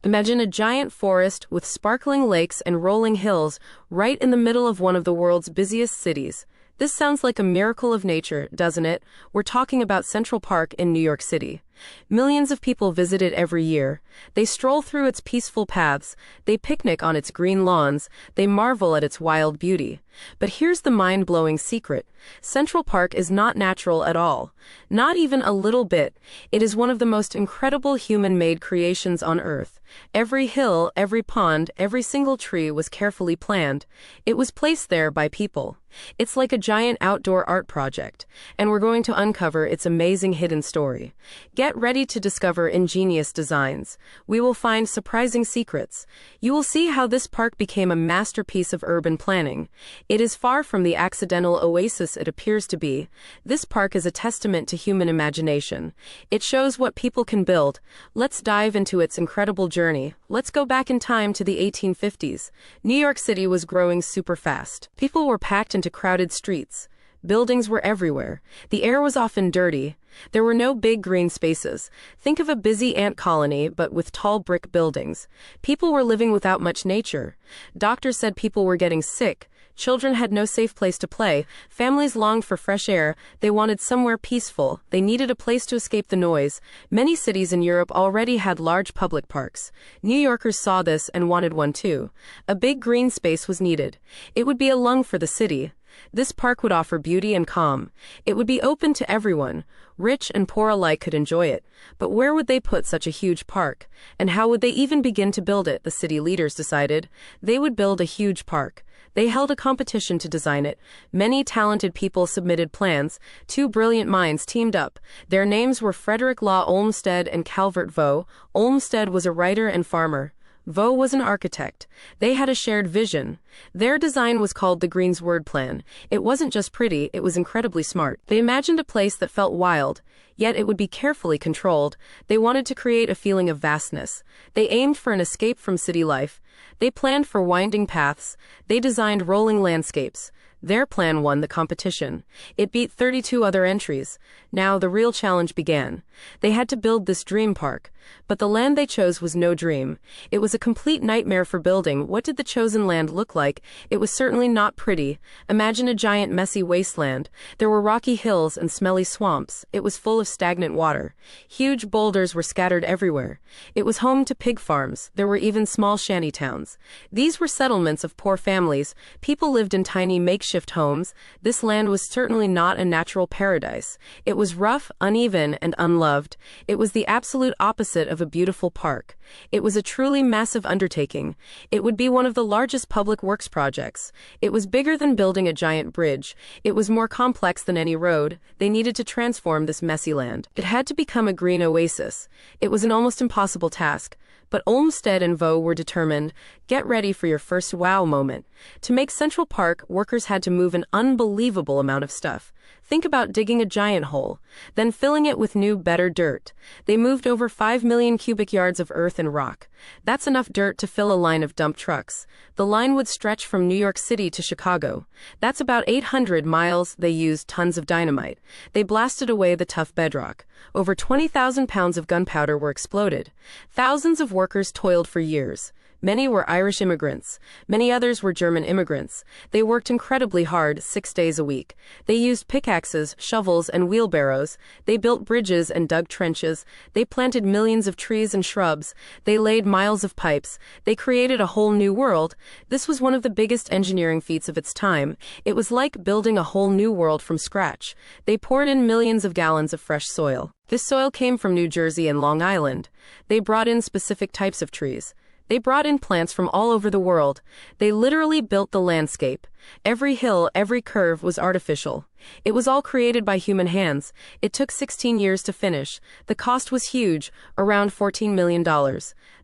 Imagine a giant forest with sparkling lakes and rolling hills right in the middle of one of the world's busiest cities. This sounds like a miracle of nature, doesn't it? We're talking about Central Park in New York City. Millions of people visit it every year. They stroll through its peaceful paths, they picnic on its green lawns, they marvel at its wild beauty. But here's the mind-blowing secret. Central Park is not natural at all. Not even a little bit. It is one of the most incredible human-made creations on Earth. Every hill, every pond, every single tree was carefully planned. It was placed there by people. It's like a giant outdoor art project, and we're going to uncover its amazing hidden story. Get ready to discover ingenious designs. We will find surprising secrets. You will see how this park became a masterpiece of urban planning. It is far from the accidental oasis it appears to be. This park is a testament to human imagination. It shows what people can build. Let's dive into its incredible journey. Let's go back in time to the 1850s. New York City was growing super fast. People were packed into crowded streets. Buildings were everywhere. The air was often dirty. There were no big green spaces. Think of a busy ant colony, but with tall brick buildings. People were living without much nature. Doctors said people were getting sick. Children had no safe place to play. Families longed for fresh air. They wanted somewhere peaceful. They needed a place to escape the noise. Many cities in Europe already had large public parks. New Yorkers saw this and wanted one too. A big green space was needed. It would be a lung for the city. This park would offer beauty and calm. It would be open to everyone. Rich and poor alike could enjoy it. But where would they put such a huge park? And how would they even begin to build it? The city leaders decided. They would build a huge park. They held a competition to design it. Many talented people submitted plans. Two brilliant minds teamed up. Their names were Frederick Law Olmsted and Calvert Vaux. Olmsted was a writer and farmer. Vaux was an architect. They had a shared vision. Their design was called the Greensward Plan. It wasn't just pretty, it was incredibly smart. They imagined a place that felt wild, yet it would be carefully controlled. They wanted to create a feeling of vastness. They aimed for an escape from city life. They planned for winding paths. They designed rolling landscapes. Their plan won the competition. It beat 32 other entries. Now the real challenge began. They had to build this dream park. But the land they chose was no dream. It was a complete nightmare for building. What did the chosen land look like? It was certainly not pretty. Imagine a giant messy wasteland. There were rocky hills and smelly swamps. It was full of stagnant water. Huge boulders were scattered everywhere. It was home to pig farms. There were even small shanty towns. These were settlements of poor families. People lived in tiny makeshift homes. This land was certainly not a natural paradise. It was rough, uneven, and unloved. It was the absolute opposite of a beautiful park. It was a truly massive undertaking. It would be one of the largest public works projects. It was bigger than building a giant bridge. It was more complex than any road. They needed to transform this messy land. It had to become a green oasis. It was an almost impossible task. But Olmsted and Vaux were determined. Get ready for your first wow moment. To make Central Park, workers had to move an unbelievable amount of stuff. Think about digging a giant hole, then filling it with new, better dirt. They moved over 5 million cubic yards of earth and rock. That's enough dirt to fill a line of dump trucks. The line would stretch from New York City to Chicago. That's about 800 miles. They used tons of dynamite. They blasted away the tough bedrock. Over 20,000 pounds of gunpowder were exploded. Thousands of workers toiled for years. Many were Irish immigrants. Many others were German immigrants. They worked incredibly hard, 6 days a week. They used pickaxes, shovels, and wheelbarrows. They built bridges and dug trenches. They planted millions of trees and shrubs. They laid miles of pipes. They created a whole new world. This was one of the biggest engineering feats of its time. It was like building a whole new world from scratch. They poured in millions of gallons of fresh soil. This soil came from New Jersey and Long Island. They brought in specific types of trees. They brought in plants from all over the world. They literally built the landscape. Every hill, every curve was artificial. It was all created by human hands. It took 16 years to finish. The cost was huge, around $14 million.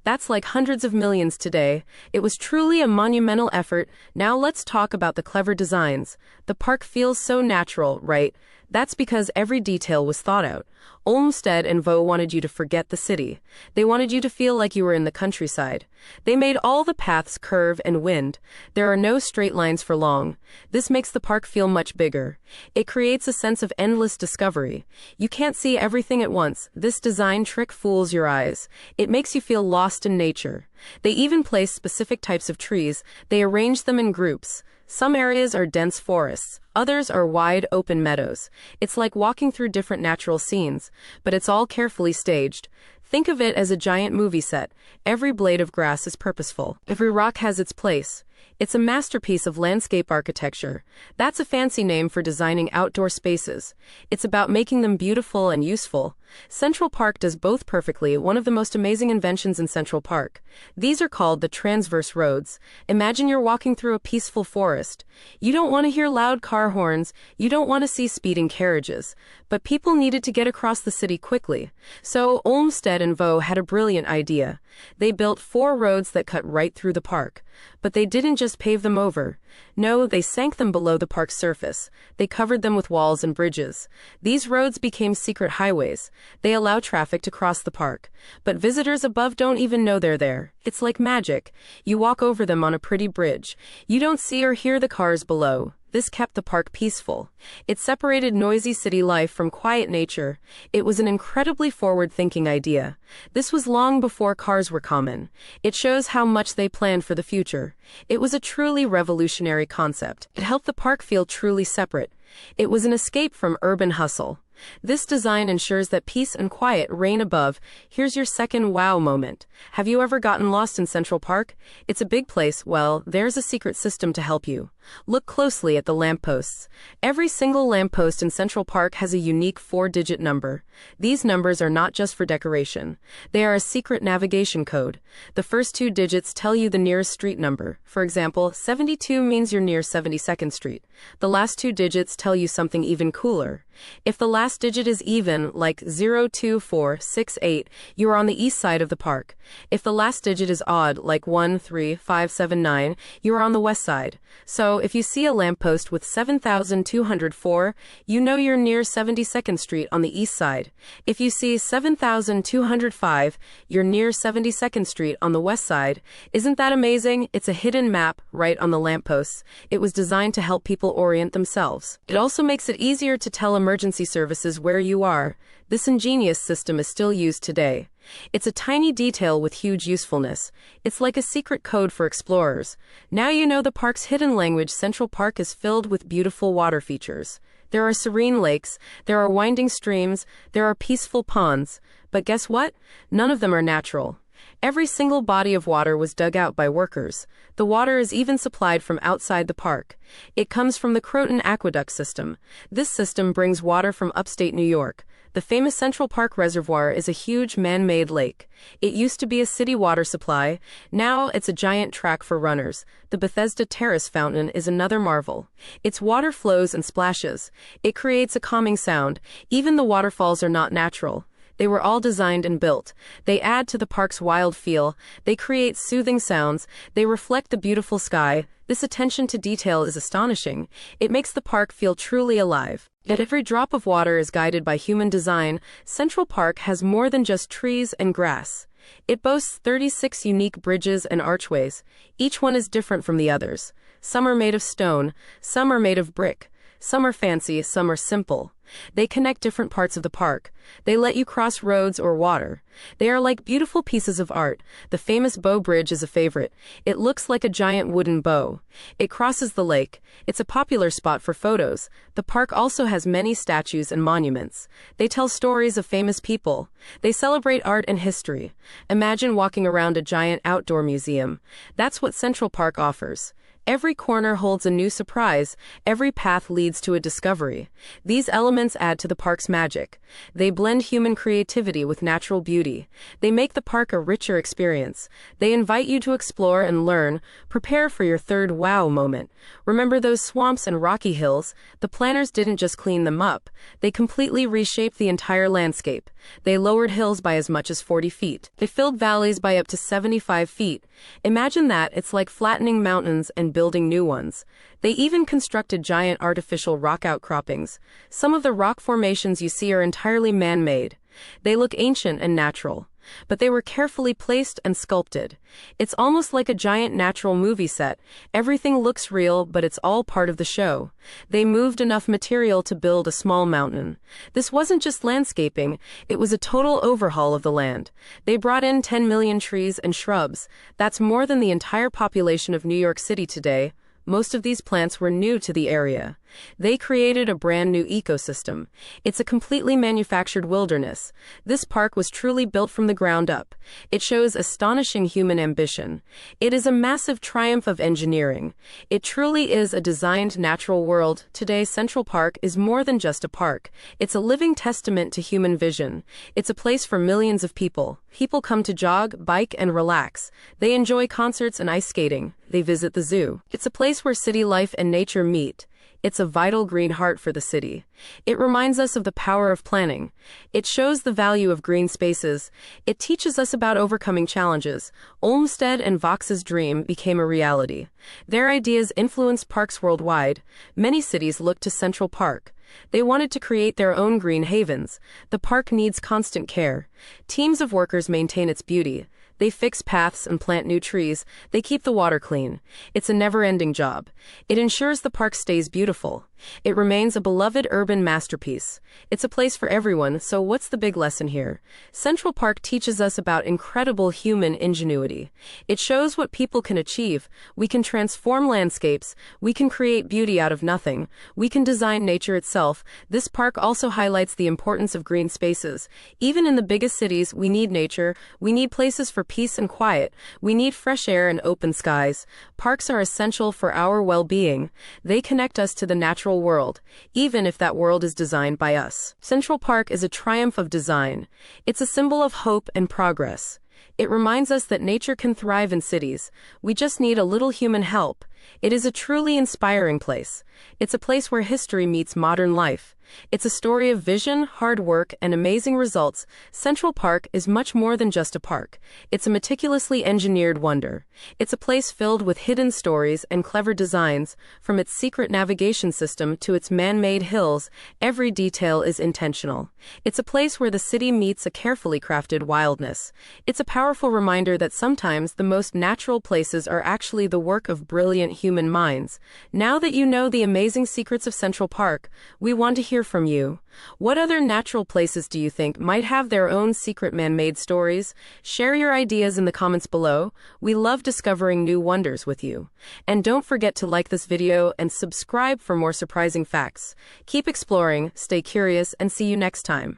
That's like hundreds of millions today. It was truly a monumental effort. Now let's talk about the clever designs. The park feels so natural, right? That's because every detail was thought out. Olmsted and Vaux wanted you to forget the city. They wanted you to feel like you were in the countryside. They made all the paths curve and wind. There are no straight lines for long. This makes the park feel much bigger. It creates a sense of endless discovery. You can't see everything at once. This design trick fools your eyes. It makes you feel lost lost in nature. They even place specific types of trees, they arrange them in groups. Some areas are dense forests, others are wide open meadows. It's like walking through different natural scenes, but it's all carefully staged. Think of it as a giant movie set. Every blade of grass is purposeful. Every rock has its place. It's a masterpiece of landscape architecture. That's a fancy name for designing outdoor spaces. It's about making them beautiful and useful. Central Park does both perfectly, one of the most amazing inventions in Central Park. These are called the transverse roads. Imagine you're walking through a peaceful forest. You don't want to hear loud car horns, you don't want to see speeding carriages. But people needed to get across the city quickly. So Olmsted and Vaux had a brilliant idea. They built 4 roads that cut right through the park. But they didn't just pave them over. No, they sank them below the park's surface. They covered them with walls and bridges. These roads became secret highways. They allow traffic to cross the park. But visitors above don't even know they're there. It's like magic. You walk over them on a pretty bridge. You don't see or hear the cars below. This kept the park peaceful. It separated noisy city life from quiet nature. It was an incredibly forward-thinking idea. This was long before cars were common. It shows how much they planned for the future. It was a truly revolutionary concept. It helped the park feel truly separate. It was an escape from urban hustle. This design ensures that peace and quiet reign above. Here's your second wow moment. Have you ever gotten lost in Central Park? It's a big place. Well, there's a secret system to help you. Look closely at the lampposts. Every single lamppost in Central Park has a unique 4-digit number. These numbers are not just for decoration. They are a secret navigation code. The first 2 digits tell you the nearest street number. For example, 72 means you're near 72nd Street. The last 2 digits tell you something even cooler. If the last digit is even, like 02468, you are on the east side of the park. If the last digit is odd, like 13579, you are on the west side. So, if you see a lamppost with 7204, you know you're near 72nd Street on the east side. If you see 7205, you're near 72nd Street on the west side. Isn't that amazing? It's a hidden map right on the lampposts. It was designed to help people orient themselves. It also makes it easier to tell emergency services where you are. This ingenious system is still used today. It's a tiny detail with huge usefulness. It's like a secret code for explorers. Now you know the park's hidden language. Central Park is filled with beautiful water features. There are serene lakes, there are winding streams, there are peaceful ponds. But guess what? None of them are natural. Every single body of water was dug out by workers. The water is even supplied from outside the park. It comes from the Croton Aqueduct system. This system brings water from upstate New York. The famous Central Park Reservoir is a huge man-made lake. It used to be a city water supply. Now it's a giant track for runners. The Bethesda Terrace Fountain is another marvel. Its water flows and splashes. It creates a calming sound. Even the waterfalls are not natural. They were all designed and built. They add to the park's wild feel. They create soothing sounds. They reflect the beautiful sky. This attention to detail is astonishing. It makes the park feel truly alive. Yet every drop of water is guided by human design. Central Park has more than just trees and grass. It boasts 36 unique bridges and archways. Each one is different from the others. Some are made of stone, some are made of brick. Some are fancy, some are simple. They connect different parts of the park. They let you cross roads or water. They are like beautiful pieces of art. The famous Bow Bridge is a favorite. It looks like a giant wooden bow. It crosses the lake. It's a popular spot for photos. The park also has many statues and monuments. They tell stories of famous people. They celebrate art and history. Imagine walking around a giant outdoor museum. That's what Central Park offers. Every corner holds a new surprise. Every path leads to a discovery. These elements add to the park's magic. They blend human creativity with natural beauty. They make the park a richer experience. They invite you to explore and learn. Prepare for your third wow moment. Remember those swamps and rocky hills? The planners didn't just clean them up. They completely reshaped the entire landscape. They lowered hills by as much as 40 feet. They filled valleys by up to 75 feet. Imagine that. It's like flattening mountains and building new ones. They even constructed giant artificial rock outcroppings. Some of the rock formations you see are entirely man-made. They look ancient and natural. but they were carefully placed and sculpted. It's almost like a giant natural movie set. Everything looks real, but it's all part of the show. They moved enough material to build a small mountain. This wasn't just landscaping, it was a total overhaul of the land. They brought in 10 million trees and shrubs. That's more than the entire population of New York City today. Most of these plants were new to the area. They created a brand new ecosystem. It's a completely manufactured wilderness. This park was truly built from the ground up. It shows astonishing human ambition. It is a massive triumph of engineering. It truly is a designed natural world. Today, Central Park is more than just a park. It's a living testament to human vision. It's a place for millions of people. People come to jog, bike, and relax. They enjoy concerts and ice skating. They visit the zoo. It's a place where city life and nature meet. It's a vital green heart for the city. It reminds us of the power of planning. It shows the value of green spaces. It teaches us about overcoming challenges. Olmsted and Vox's dream became a reality. Their ideas influenced parks worldwide. Many cities looked to Central Park. They wanted to create their own green havens. The park needs constant care. Teams of workers maintain its beauty. They fix paths and plant new trees. They keep the water clean. It's a never-ending job. It ensures the park stays beautiful. It remains a beloved urban masterpiece. It's a place for everyone, so what's the big lesson here? Central Park teaches us about incredible human ingenuity. It shows what people can achieve. We can transform landscapes. We can create beauty out of nothing. We can design nature itself. This park also highlights the importance of green spaces. Even in the biggest cities, we need nature. We need places for peace and quiet. We need fresh air and open skies. Parks are essential for our well-being. They connect us to the natural world, even if that world is designed by us. Central Park is a triumph of design. It's a symbol of hope and progress. It reminds us that nature can thrive in cities. We just need a little human help. It is a truly inspiring place. It's a place where history meets modern life. It's a story of vision, hard work, and amazing results. Central Park is much more than just a park. It's a meticulously engineered wonder. It's a place filled with hidden stories and clever designs. From its secret navigation system to its man-made hills, every detail is intentional. It's a place where the city meets a carefully crafted wildness. It's a powerful reminder that sometimes the most natural places are actually the work of brilliant human minds. Now that you know the amazing secrets of Central Park, we want to hear from you. What other natural places do you think might have their own secret man-made stories? Share your ideas in the comments below. We love discovering new wonders with you. And don't forget to like this video and subscribe for more surprising facts. Keep exploring, stay curious, and see you next time.